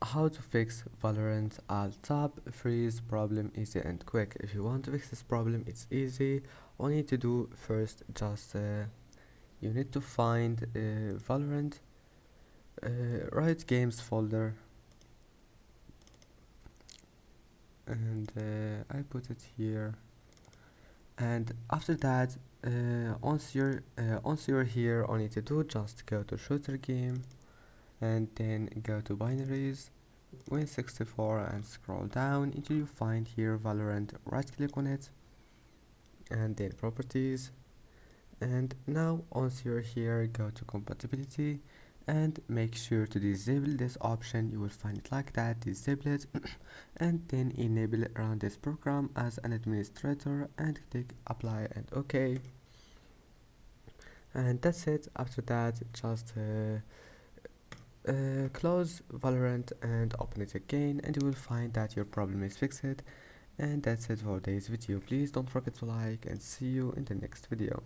How to fix Valorant alt tab freeze problem easy and quick. If you want to fix this problem, it's easy. All you need to do first, just you need to find Valorant Riot Games folder, and I put it here. And after that, once you're here, all you need to do, just go to shooter game, and then go to binaries, Win64, and scroll down until you find here Valorant. Right click on it, and then properties. And now once you're here, go to compatibility and make sure to disable this option. You will find it like that, disable it and then enable it around this program as an administrator and click apply and OK. And that's it. After that, just close Valorant and open it again, and you will find that your problem is fixed. And that's it for today's video. Please don't forget to like, and see you in the next video.